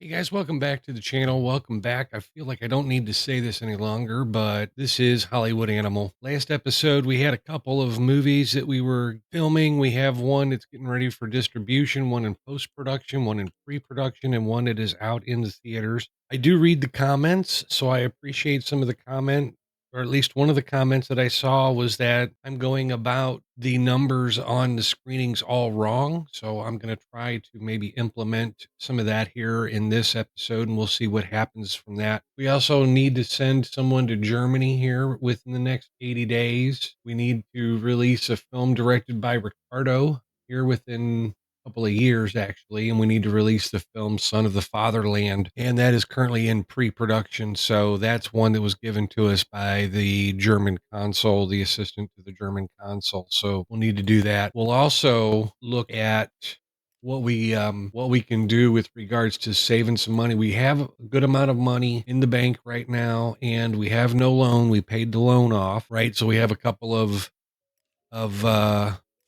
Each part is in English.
Hey guys, welcome back to the channel. Welcome back. I feel like I don't need to say this any longer, but this is Hollywood Animal. Last episode, we had a couple of movies that we were filming. We have one that's getting ready for distribution, one in post production, one in pre production, and one that is out in the theaters. I do read the comments, so I appreciate some of the comment, or at least one of the comments that I saw was that I'm going about the numbers on the screenings all wrong. So I'm going to try to maybe implement some of that here in this episode, and we'll see what happens from that. We also need to send someone to Germany here within the next 80 days. We need to release a film directed by Ricardo here within couple of years actually, and we need to release the film Son of the Fatherland, and that is currently in pre-production. So that's one that was given to us by the German consul, the assistant to the German consul. So we'll need to do that. We'll also look at what we can do with regards to saving some money. We have a good amount of money in the bank right now, and we have no loan. We paid the loan off, right? So we have a couple of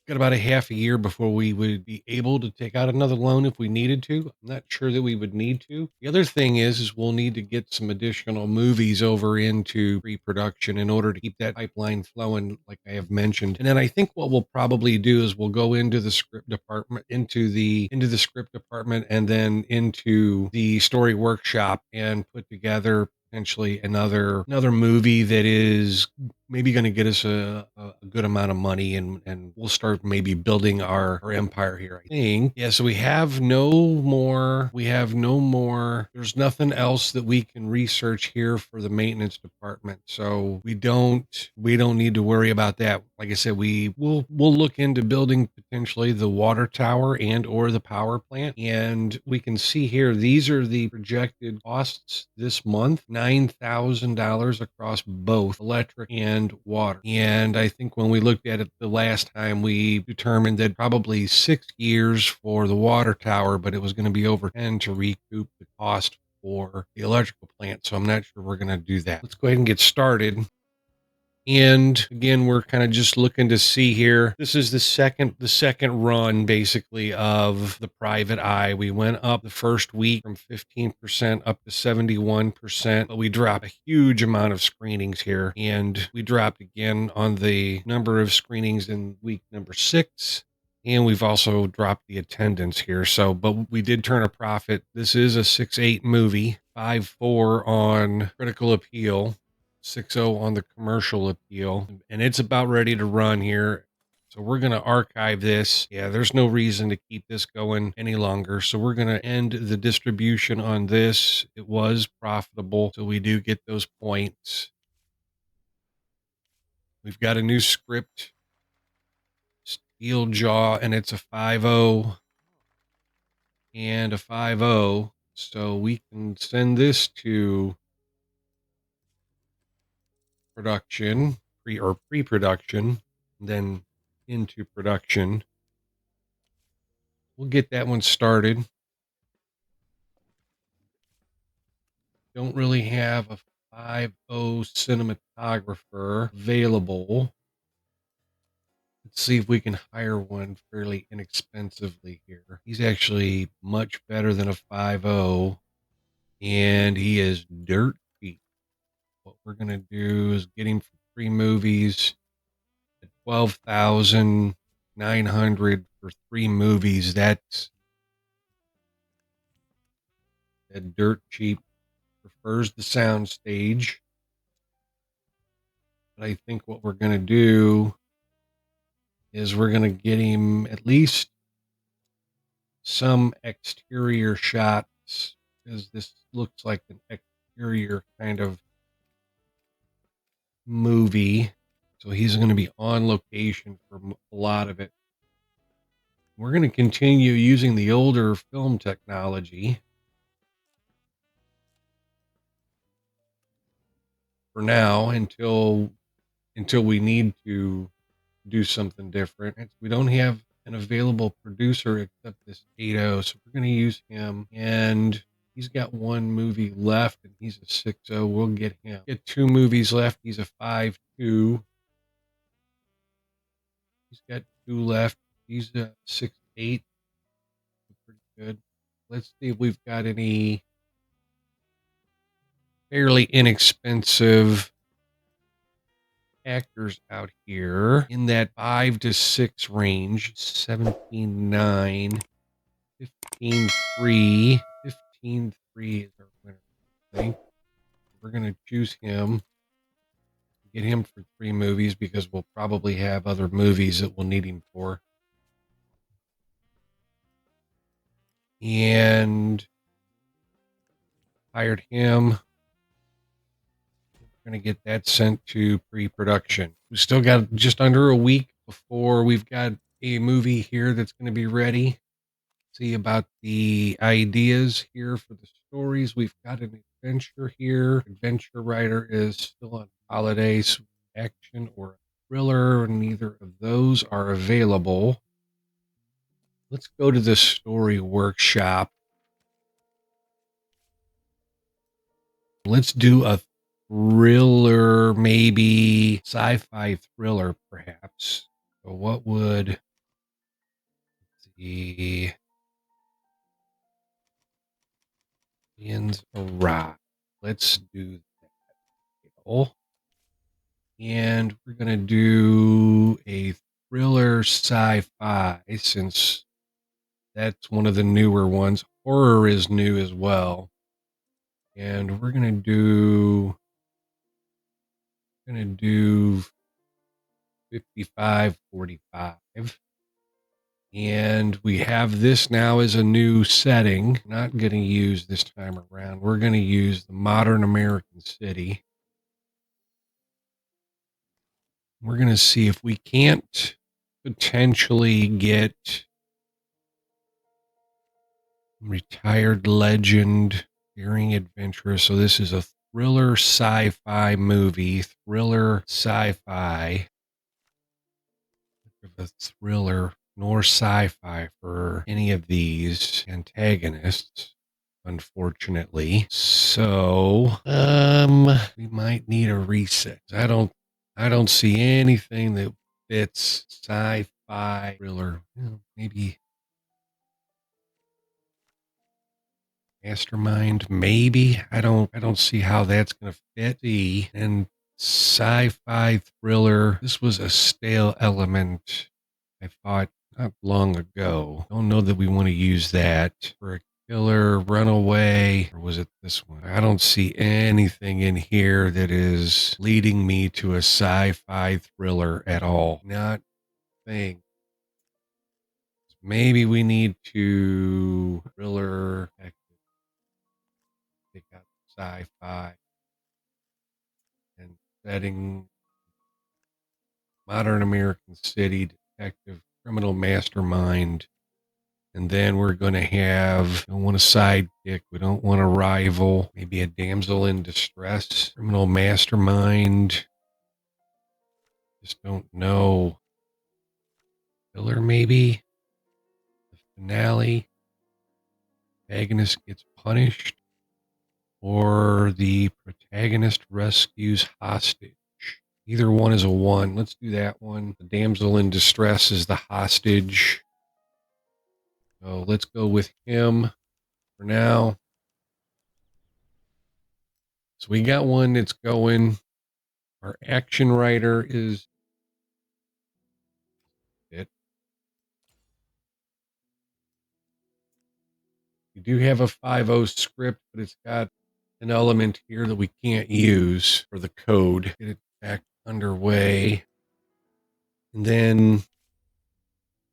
got about a half a year before we would be able to take out another loan if we needed to. I'm not sure that we would need to. The other thing is we'll need to get some additional movies over into pre-production in order to keep that pipeline flowing, like I have mentioned. And then I think what we'll probably do is we'll go into the script department, into the script department, and then into the story workshop and put together potentially another movie that is maybe going to get us a good amount of money, and we'll start maybe building our empire here, I think. Yeah, so we have no more, there's nothing else that we can research here for the maintenance department. So we don't need to worry about that. Like I said, we'll look into building potentially the water tower and or the power plant. And we can see here, these are the projected costs this month, $9,000 across both electric and water. And I think when we looked at it the last time, we determined that probably 6 years for the water tower, but it was going to be over 10 to recoup the cost for the electrical plant. So I'm not sure we're going to do that. Let's go ahead and get started. And again, we're kind of just looking to see here. This is the second run basically of the Private Eye. We went up the first week from 15% up to 71%, but we dropped a huge amount of screenings here. And we dropped again on the number of screenings in week number 6. And we've also dropped the attendance here. So, but we did turn a profit. This is a 6.8 movie, 5.4 on critical appeal, 6.0 on the commercial appeal, and it's about ready to run here. So we're going to archive this. Yeah, there's no reason to keep this going any longer. So we're going to end the distribution on this. It was profitable, so we do get those points. We've got a new script, Steel Jaw, and it's a 5.0 and a 5.0. So we can send this to production, pre-production, then into production. We'll get that one started. Don't really have a 5.0 cinematographer available. Let's see if we can hire one fairly inexpensively here. He's actually much better than a 5.0, and he is dirt cheap. What we're going to do is get him for 3 movies at 12,900 for 3 movies. That's that dirt cheap. Prefers the sound stage. But I think what we're going to do is we're going to get him at least some exterior shots, because this looks like an exterior kind of movie. So he's going to be on location for a lot of it. We're going to continue using the older film technology for now until we need to do something different. We don't have an available producer except this 8.0, so we're going to use him. And he's got 1 movie left, and he's a 6.0. We'll get him. Get 2 movies left. He's a 5.2. He's got 2 left. He's a 6.8. Pretty good. Let's see if we've got any fairly inexpensive actors out here in that 5 to 6 range. 17.9, 15.3, 15.3 is our winner, I think. We're going to choose him, get him for 3 movies because we'll probably have other movies that we'll need him for. And hired him. We're going to get that sent to pre-production. We still got just under a week before we've got a movie here that's going to be ready. See about the ideas here for the stories. We've got an adventure here. Adventure writer is still on holiday, so action or thriller. Neither of those are available. Let's go to the story workshop. Let's do a thriller, maybe sci-fi thriller, perhaps. So what would the Aliens Arrive? Let's do that. And we're going to do a thriller sci-fi since that's one of the newer ones. Horror is new as well. And we're going to do 55-45. And we have this now as a new setting. Not going to use this time around. We're going to use the modern American city. We're going to see if we can't potentially get retired legend, daring adventurer. So this is a thriller sci-fi movie. Thriller sci-fi. A thriller nor sci-fi for any of these antagonists, unfortunately. So we might need a reset. I don't see anything that fits sci-fi thriller. Maybe Mastermind, maybe. I don't see how that's gonna fit. And sci-fi thriller. This was a stale element, I thought, not long ago. Don't know that we want to use that for a killer runaway. Or was it this one? I don't see anything in here that is leading me to a sci-fi thriller at all. Not a thing. Maybe we need to thriller, take out sci-fi and setting modern American city, detective, criminal mastermind. And then we're going to have, we don't want a sidekick. We don't want a rival. Maybe a damsel in distress, criminal mastermind. Just don't know. Killer, maybe. The finale. Protagonist gets punished. Or the protagonist rescues hostage. Either one is a 1. Let's do that one. The damsel in distress is the hostage. So let's go with him for now. So we got one that's going. Our action writer is it. We do have a 5.0 script, but it's got an element here that we can't use for the code. Get it back underway. And then,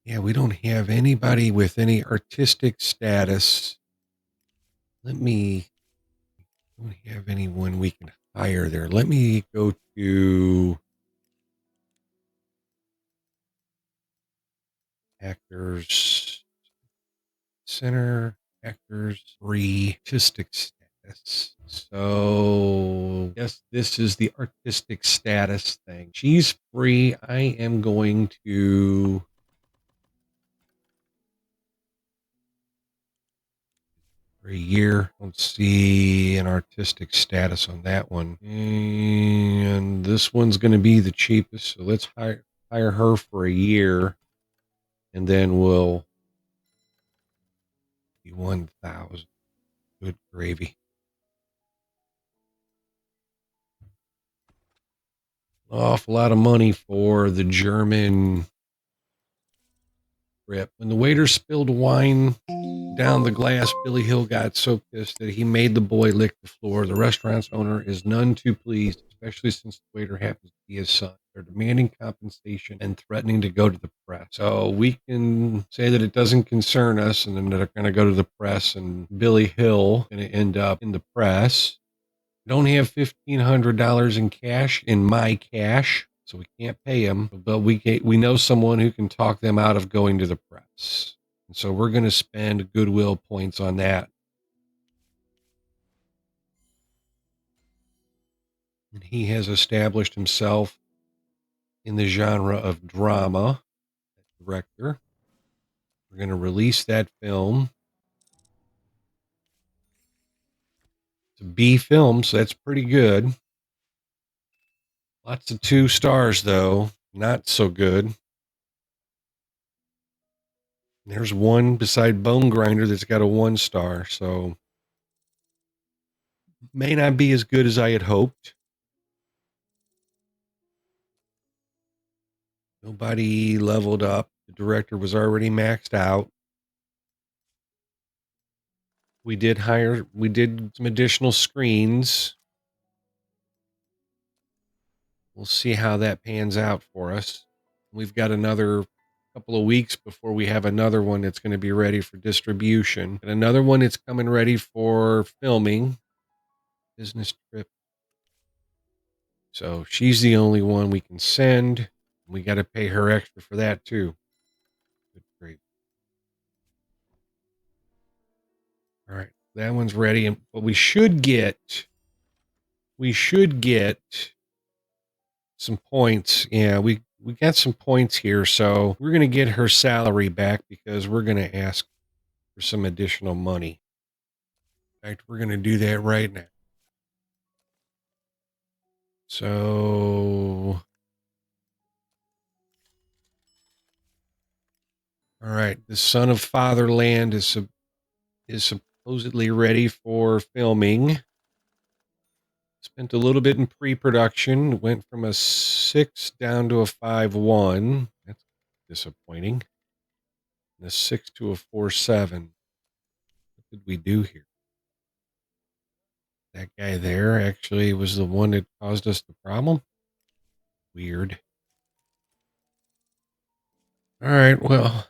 yeah, we don't have anybody with any artistic status. Don't have anyone we can hire there. Let me go to actors center, actors, artistic status. So yes, this is the artistic status thing. She's free. I am going to for a year. Don't see an artistic status on that one. And this one's going to be the cheapest. So let's hire her for a year. And then we'll 51,000. Good gravy. Awful lot of money for the German trip. When the waiter spilled wine down the glass, Billy Hill got so pissed that he made the boy lick the floor. The restaurant's owner is none too pleased, especially since the waiter happens to be his son. They're demanding compensation and threatening to go to the press. So we can say that it doesn't concern us, and then they're going to go to the press, and Billy Hill going to end up in the press. Don't have $1,500 in cash in my cash, so we can't pay him. But we know someone who can talk them out of going to the press. And so we're going to spend goodwill points on that. And he has established himself in the genre of drama. Director. We're going to release that film. It's a B film, so that's pretty good. Lots of 2 stars, though. Not so good. There's one beside Bone Grinder that's got a 1 star, so may not be as good as I had hoped. Nobody leveled up. The director was already maxed out. We did some additional screens. We'll see how that pans out for us. We've got another couple of weeks before we have another one that's going to be ready for distribution. And another one that's coming ready for filming. Business trip. So she's the only one we can send. We got to pay her extra for that too. Good grief. All right. That one's ready. But we should get some points. Yeah, we got some points here. So we're going to get her salary back because we're going to ask for some additional money. In fact, we're going to do that right now. So, all right, the Son of Fatherland is supposedly ready for filming. Spent a little bit in pre-production. Went from a 6 down to a 5.1. That's disappointing. And a 6 to a 4.7. What did we do here? That guy there actually was the one that caused us the problem. Weird. All right, well,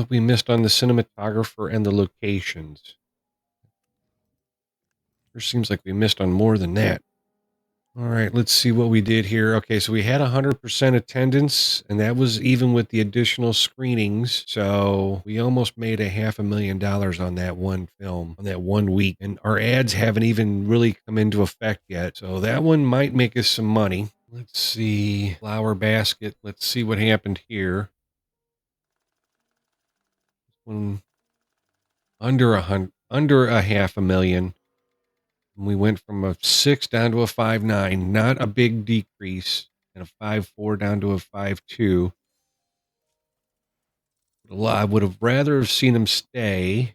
we missed on the cinematographer and the locations. Sure seems like we missed on more than that. All right, let's see what we did here. Okay, so we had 100% attendance, and that was even with the additional screenings. So we almost made $500,000 on that one film, on that 1 week. And our ads haven't even really come into effect yet. So that one might make us some money. Let's see. Flower basket. Let's see what happened here. One under a $500,000. We went from a 6 down to a 5.9, not a big decrease, and a 5.4 down to a 5.2. I would have rather have seen him stay,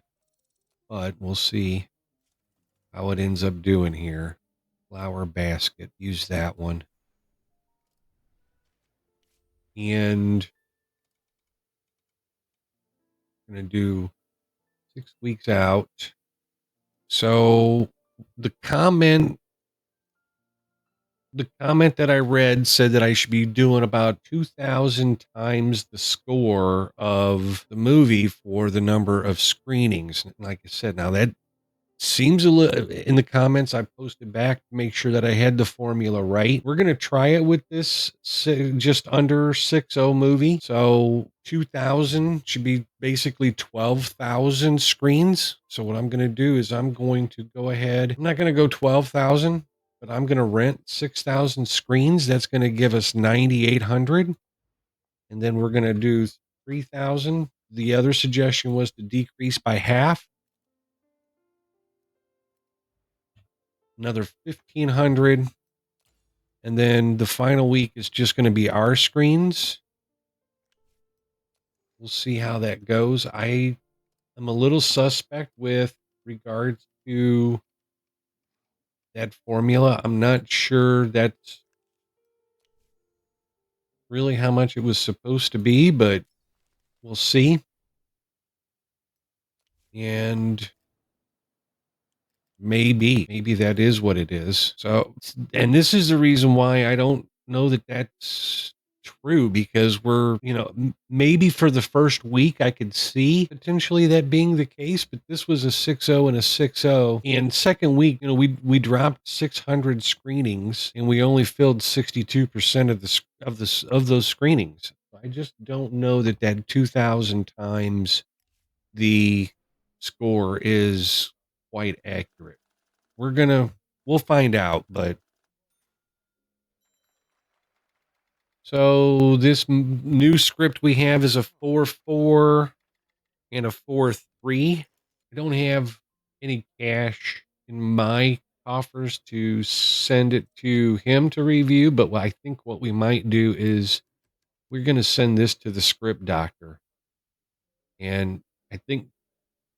but we'll see how it ends up doing here. Flower basket, use that one. And I'm going to do 6 weeks out. So the comment that I read said that I should be doing about 2,000 times the score of the movie for the number of screenings. Like I said, now that seems a little in the comments I posted back to make sure that I had the formula right. We're going to try it with this just under 6.0 movie. So 2,000 should be basically 12,000 screens. So what I'm going to do is I'm going to go ahead. I'm not going to go 12,000, but I'm going to rent 6,000 screens. That's going to give us 9,800. And then we're going to do 3,000. The other suggestion was to decrease by half. Another 1,500. And then the final week is just going to be our screens. We'll see how that goes. I I'm a little suspect with regards to that formula. I'm not sure that's really how much it was supposed to be, but we'll see. And maybe that is what it is. So, and this is the reason why I don't know that that's true, because maybe for the first week I could see potentially that being the case, but this was a 6-0 and a 6-0. And second week, we dropped 600 screenings and we only filled 62% of those screenings. I just don't know that 2,000 times the score is quite accurate. We'll find out. But so this new script we have is a 4-4 and a 4-3. I don't have any cash in my coffers to send it to him to review, but I think what we might do is we're going to send this to the script doctor. And I think,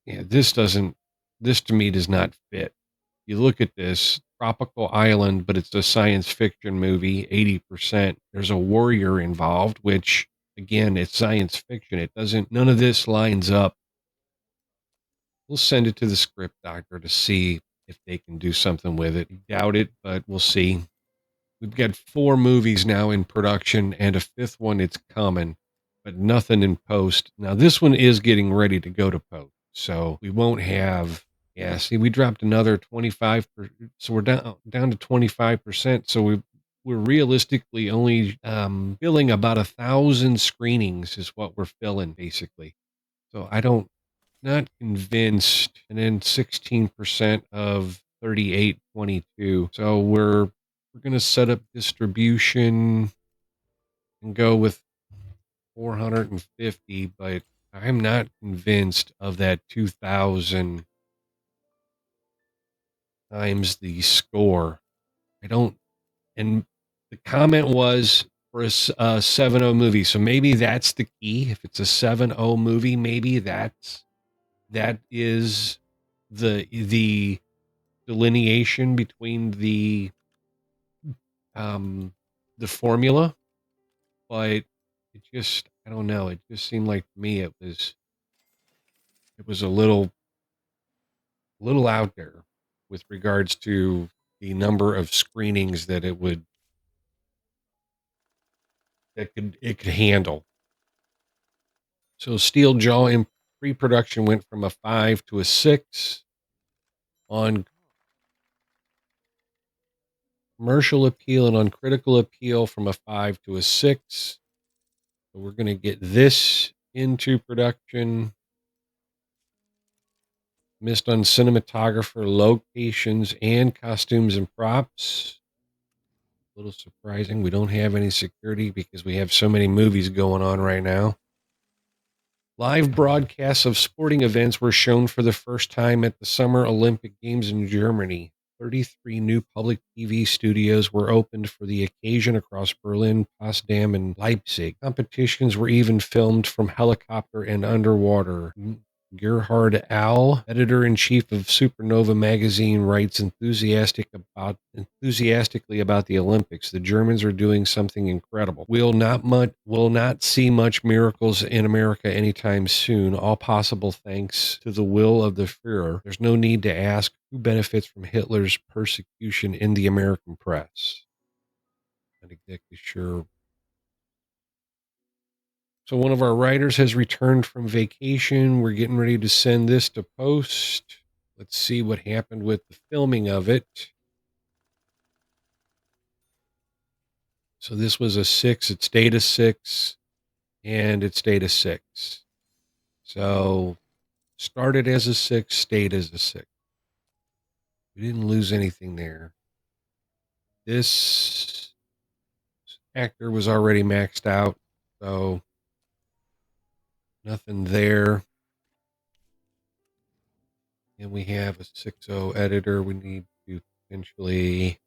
yeah, this to me does not fit. You look at this tropical island, but it's a science fiction movie, 80%. There's a warrior involved, which again, it's science fiction. None of this lines up. We'll send it to the script doctor to see if they can do something with it. Doubt it, but we'll see. We've got 4 movies now in production and a 5th one it's coming, but nothing in post. Now this one is getting ready to go to post. So we won't have, yeah, see, we dropped another 25, so we're down to 25%. So we're realistically only filling about 1,000 screenings is what we're filling basically. So not convinced. And then 16% of 3822. So we're going to set up distribution and go with 450, but I'm not convinced of that 2,000 times the score. I don't, and the comment was for a 7-0 movie. So maybe that's the key. If it's a 7-0 movie, maybe that is the delineation between the formula. But I don't know. It just seemed like to me it was a little out there with regards to the number of screenings that it could handle. So Steel Jaw in pre-production went from a 5 to a 6. On commercial appeal and on critical appeal from a 5 to a 6. So we're going to get this into production. Missed on cinematographer, locations, and costumes and props. A little surprising. We don't have any security because we have so many movies going on right now. Live broadcasts of sporting events were shown for the first time at the Summer Olympic Games in Germany. 33 new public TV studios were opened for the occasion across Berlin, Potsdam, and Leipzig. Competitions were even filmed from helicopter and underwater. Gerhard Al, editor-in-chief of Supernova magazine, writes enthusiastically about the Olympics. The Germans are doing something incredible. Will not see much miracles in America anytime soon. All possible thanks to the will of the Führer. There's no need to ask who benefits from Hitler's persecution in the American press. Not exactly sure. So one of our writers has returned from vacation. We're getting ready to send this to post. Let's see what happened with the filming of it. So this was a 6. It stayed a 6. And it stayed a 6. So started as a 6, stayed as a 6. We didn't lose anything there. This actor was already maxed out, so nothing there. And we have a 6.0 editor. We need to potentially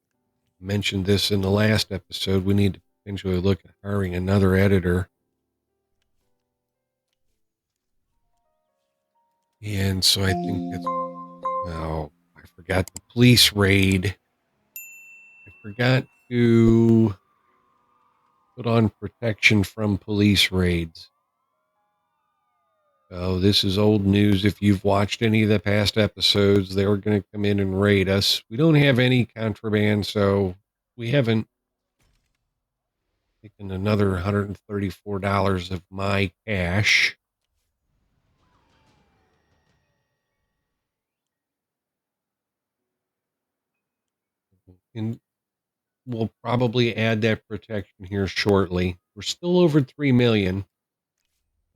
mention this in the last episode. We need to potentially look at hiring another editor. And so I think that's, oh, I forgot the police raid. I forgot to put on protection from police raids. Oh, this is old news. If you've watched any of the past episodes, they were going to come in and raid us. We don't have any contraband, so we haven't taken another $134 of my cash. And we'll probably add that protection here shortly. We're still over 3 million.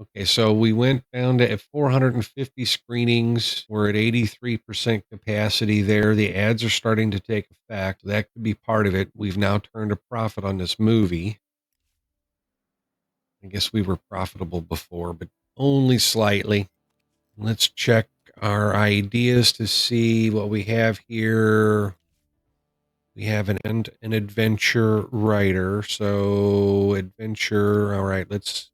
Okay, so we went down to at 450 screenings. We're at 83% capacity there. The ads are starting to take effect. That could be part of it. We've now turned a profit on this movie. I guess we were profitable before, but only slightly. Let's check our ideas to see what we have here. We have an adventure writer. So adventure. All right, let's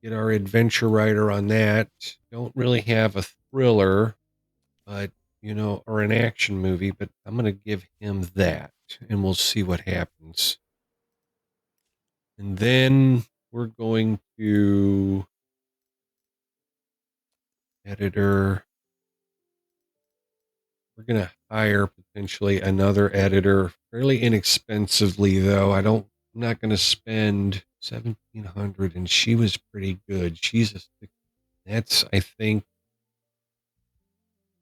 get our adventure writer on that. Don't really have a thriller, but or an action movie, but I'm going to give him that and we'll see what happens. And then we're going to editor. We're going to hire potentially another editor fairly inexpensively, though. I'm not going to spend 1,700, and she was pretty good. I think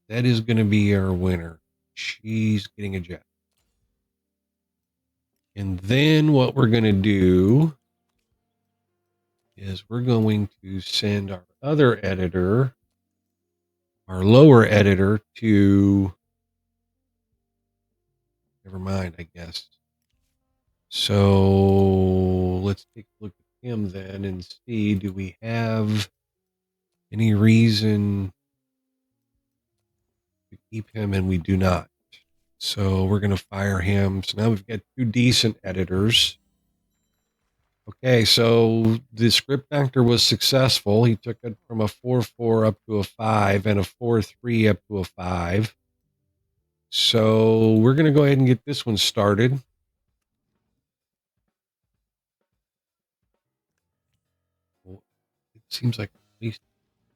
that is going to be our winner. She's getting a jet. And then what we're going to do is we're going to send our other editor, our lower editor, to, never mind, I guess. So let's take a look at him then and see, do we have any reason to keep him? And we do not. So we're going to fire him. So now we've got two decent editors. Okay, so the script doctor was successful. He took it from a 4.4 up to a 5 and a 4.3 up to a 5. So we're going to go ahead and get this one started. Well, it seems like at least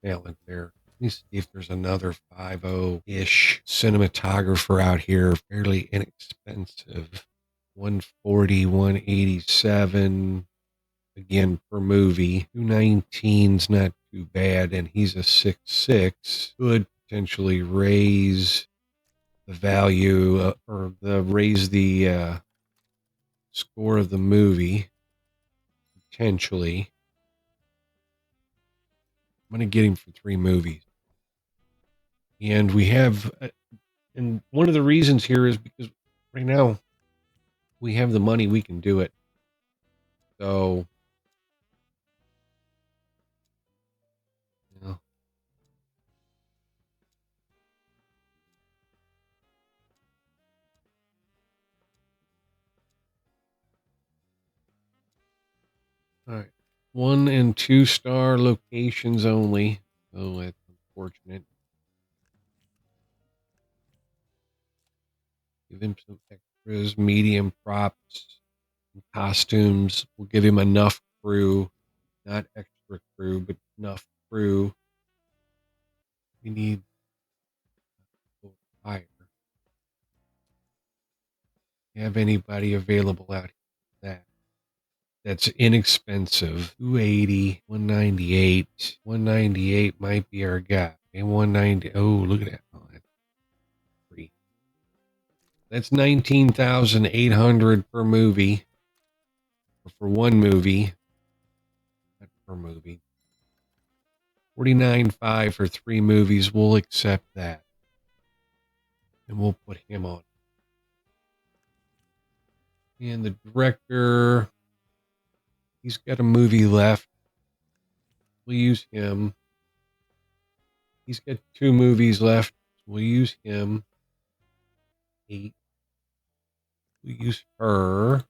talent there. Let me see if there's another 5.0-ish cinematographer out here, fairly inexpensive. 140, 187. Again, per movie. 219's not too bad, and he's a 6.6. Could potentially raise the value raise the score of the movie. Potentially. I'm going to get him for 3 movies. And we have, and one of the reasons here is because right now we have the money, we can do it. So, you know, all right. 1 and 2 star locations only. Oh, that's unfortunate. Give him some extras, medium props, costumes. We'll give him enough crew, not extra crew, but enough crew. We need higher. Have anybody available out here that's inexpensive? 280, 198. 198 might be our guy. And 190. Oh, look at that. Oh, that's free. That's 19,800 per movie. Or for one movie. Not per movie. 49.5 for 3 movies. We'll accept that. And we'll put him on. And the director, he's got a movie left. We'll use him. He's got 2 movies left. We'll use him. 8. We'll use her.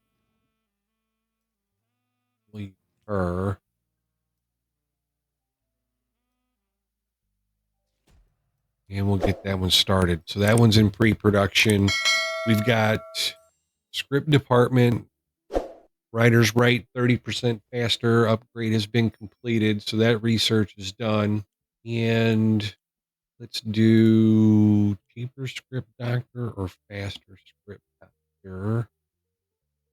We'll use her. and we'll get that one started. So that one's in pre-production. We've got script department. Writers write 30% faster. Upgrade has been completed. So that research is done. And let's do cheaper script doctor or faster script doctor.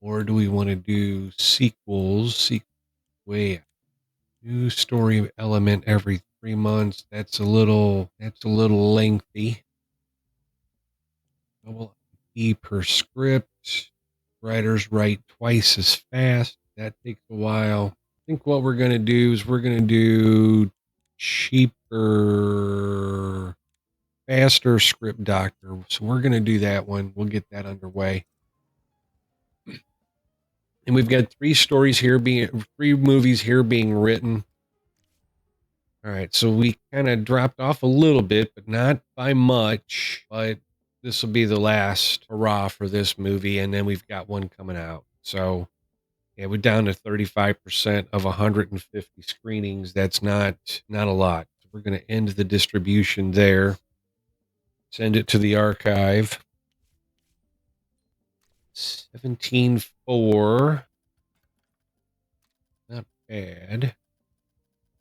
Or do we want to do sequels? Wait, new story element every 3 months. That's a little lengthy. Double E per script. Writers write twice as fast. That takes a while. I think what we're going to do is we're going to do cheaper, faster script doctor. So we're going to do that one. We'll get that underway. And we've got three movies here being written. All right. So we kind of dropped off a little bit, but not by much. But this will be the last hurrah for this movie. And then we've got one coming out. So yeah, we're down to 35% of 150 screenings. That's not a lot. So we're going to end the distribution there. Send it to the archive. 17.4. Not bad.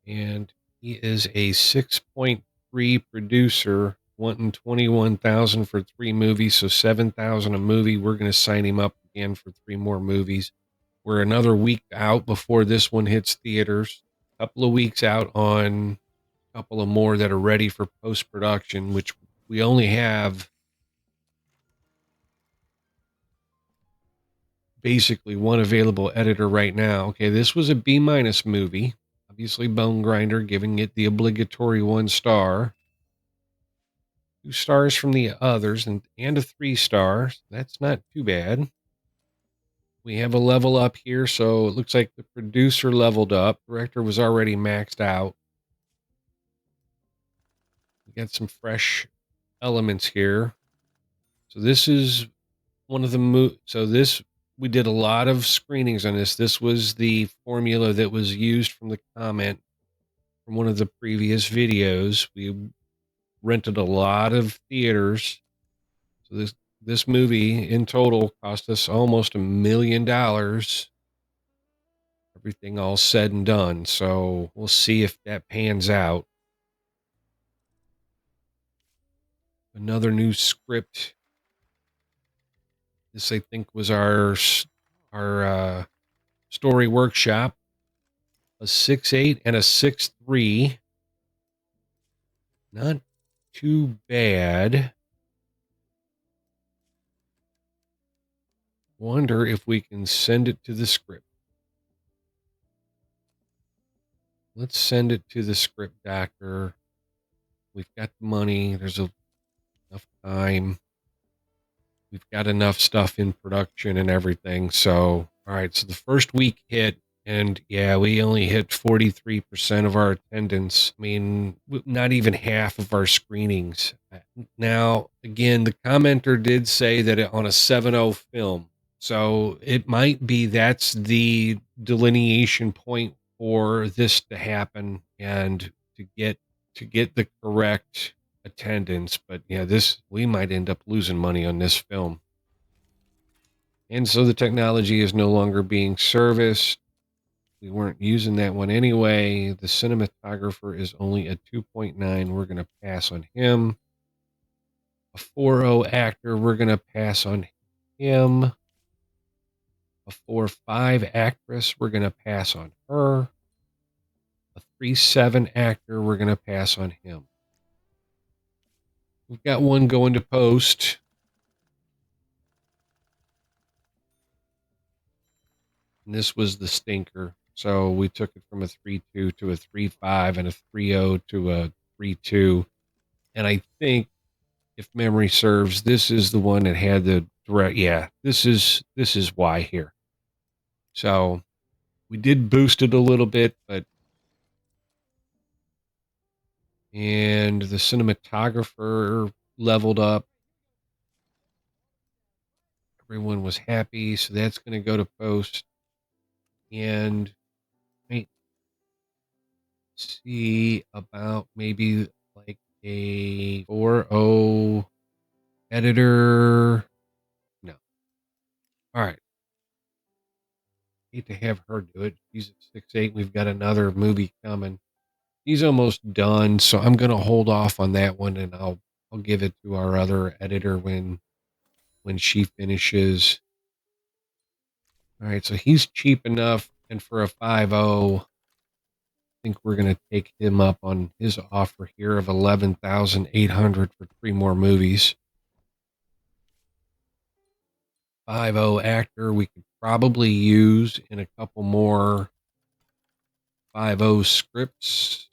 And he is a 6.3 producer, wanting 21,000 for 3 movies, so 7,000 a movie. We're going to sign him up again for 3 more movies. We're another week out before this one hits theaters. A couple of weeks out on a couple of more that are ready for post-production, which we only have basically one available editor right now. Okay, this was a B- movie. Obviously, Bone Grinder giving it the obligatory 1 star. 2 stars from the others and a 3 star. That's not too bad. We have a level up here, so it looks like the producer leveled up. Director was already maxed out. We got some fresh elements here. So this is one of the we did a lot of screenings on this. This was the formula that was used from the comment from one of the previous videos. We rented a lot of theaters. So this movie in total cost us almost $1 million. Everything all said and done. So we'll see if that pans out. Another new script. This I think was our story workshop. A 6.8 and a 6.3. Not too bad. Wonder if we can send it to the script. Let's send it to the script doctor. We've got the money. There's enough time. We've got enough stuff in production and everything. So, all right. So the first week hit, and yeah, we only hit 43% of our attendance. I mean, not even half of our screenings. Now, again, the commenter did say that on a 7.0 film. So it might be that's the delineation point for this to happen and to get the correct attendance. But yeah, we might end up losing money on this film. And so the technology is no longer being serviced. We weren't using that one anyway. The cinematographer is only a 2.9. We're going to pass on him. A 4.0 actor, we're going to pass on him. A 4.5 actress, we're going to pass on her. A 3.7 actor, we're going to pass on him. We've got one going to post. And this was the stinker. So we took it from a 3.2 to a 3.5 and a 3.0 to a 3.2. And I think, if memory serves, this is the one that had the direct. Yeah, this is why here. So we did boost it a little bit, and the cinematographer leveled up. Everyone was happy, so that's going to go to post. And wait, see about maybe like a 4.0 editor. No. All right. Hate to have her do it. She's at 6.8. We've got another movie coming. He's almost done, so I'm gonna hold off on that one, and I'll give it to our other editor when she finishes. All right, so he's cheap enough, and for a 5.0, I think we're gonna take him up on his offer here of 11,800 for 3 more movies. 5.0 actor we could probably use in a couple more 5.0 scripts.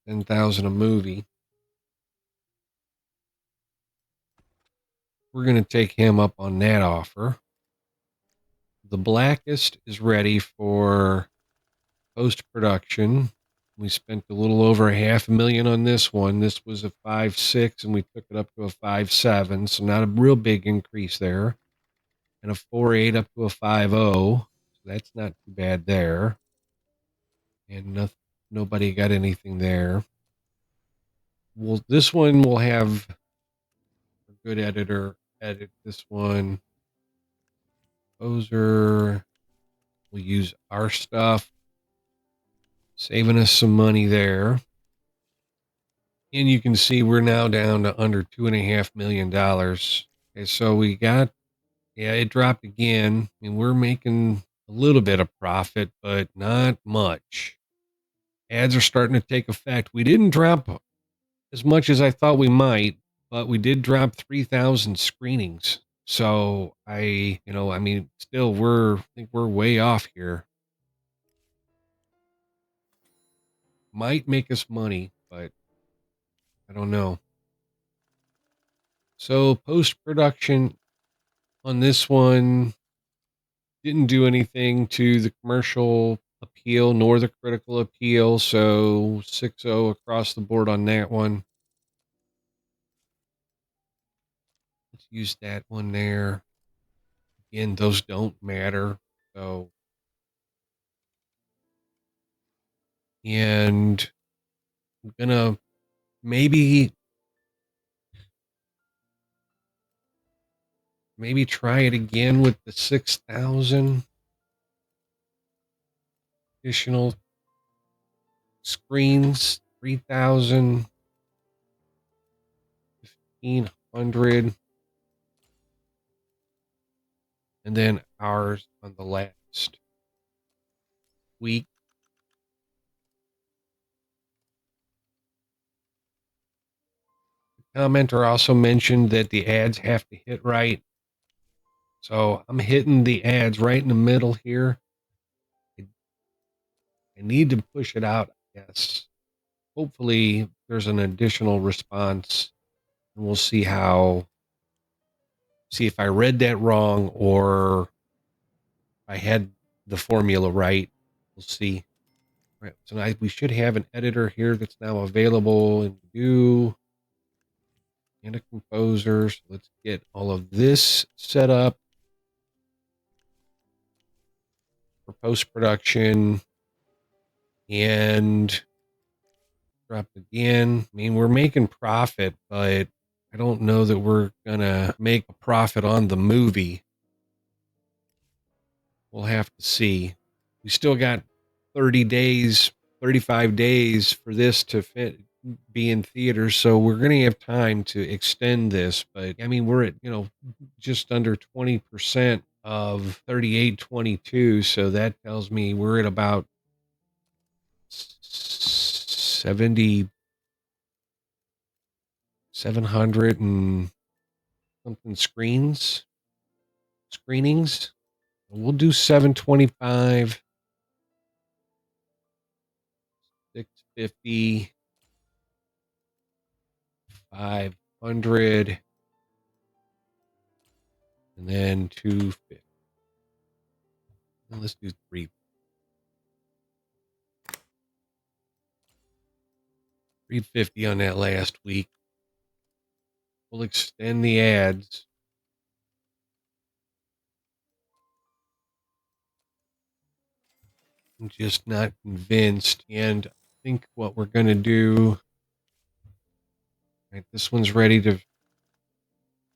10,000 a movie. We're going to take him up on that offer. The Blackest is ready for post-production. We spent a little over $500,000 on this one. This was a 5.6 and we took it up to a 5.7, so not a real big increase there. And a 4.8 up to a 5.0, so that's not too bad there. And nobody got anything there. Well, this one will have a good editor edit this one. Poser. We'll use our stuff, saving us some money there. And you can see we're now down to under $2.5 million. Okay, so we got, it dropped again. I mean, we're making a little bit of profit, but not much. Ads are starting to take effect. We didn't drop as much as I thought we might, but we did drop 3,000 screenings. So I mean, still I think we're way off here. Might make us money, but I don't know. So post-production on this one didn't do anything to the commercial appeal nor the critical appeal. So 6.0 across the board on that one. Let's use that one there. Again, those don't matter. So, and I'm gonna maybe try it again with the 6,000 additional screens, 3,000, 1,500, and then ours on the last week. The commenter also mentioned that the ads have to hit right. So I'm hitting the ads right in the middle here. I need to push it out, I guess. Hopefully there's an additional response, and we'll see if I read that wrong or I had the formula right. We'll see. All right, so we should have an editor here that's now available in View and a composer. So let's get all of this set up for post-production and drop again. I mean, we're making profit, but I don't know that we're gonna make a profit on the movie. We'll have to see. We still got 30 days, 35 days for this to be in theaters, so we're going to have time to extend this. But I mean, we're at, just under 20% of 38.22, so that tells me we're at about 700 and something screenings. We'll do 725, 650, 500, and then 250. And let's do 350 on that last week. We'll extend the ads. I'm just not convinced. And think what we're going to do, right, this one's ready to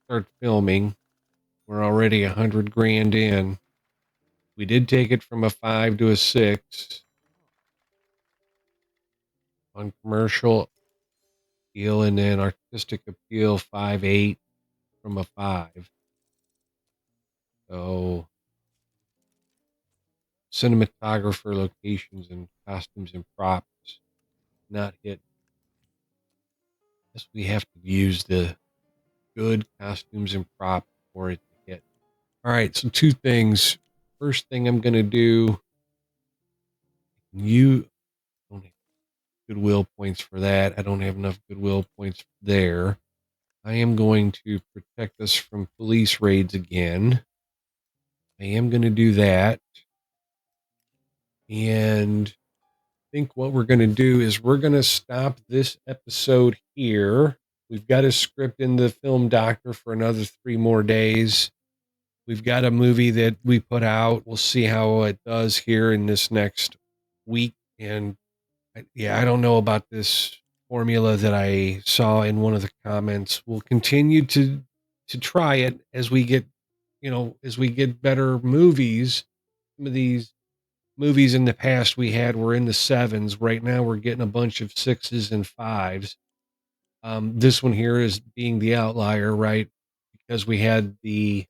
start filming. We're already 100 grand in. We did take it from a 5 to a 6 on commercial appeal, and then artistic appeal 5.8 from a 5. So cinematographer, locations, and costumes and props not hit. Guess we have to use the good costumes and props for it to hit. All right, so two things. First thing I'm going to do, you don't have goodwill points for that. I don't have enough goodwill points there. I am going to protect us from police raids again. I am going to do that. And I think what we're going to do is we're going to stop this episode here. We've got a script in the film doctor for another 3 more days. We've got a movie that we put out. We'll see how it does here in this next week. And I don't know about this formula that I saw in one of the comments. We'll continue to try it as we get, as we get better movies. Some of these movies in the past we had were in the 7s. Right now we're getting a bunch of 6s and 5s. This one here is being the outlier, right? Because we had the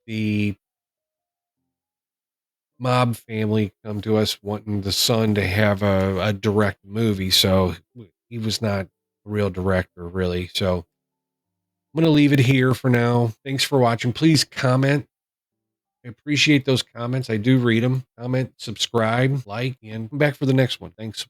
mob family come to us wanting the son to have a direct movie, so he was not a real director, really. So I'm going to leave it here for now. Thanks for watching. Please comment. I appreciate those comments. I do read them. Comment, subscribe, like, and come back for the next one. Thanks.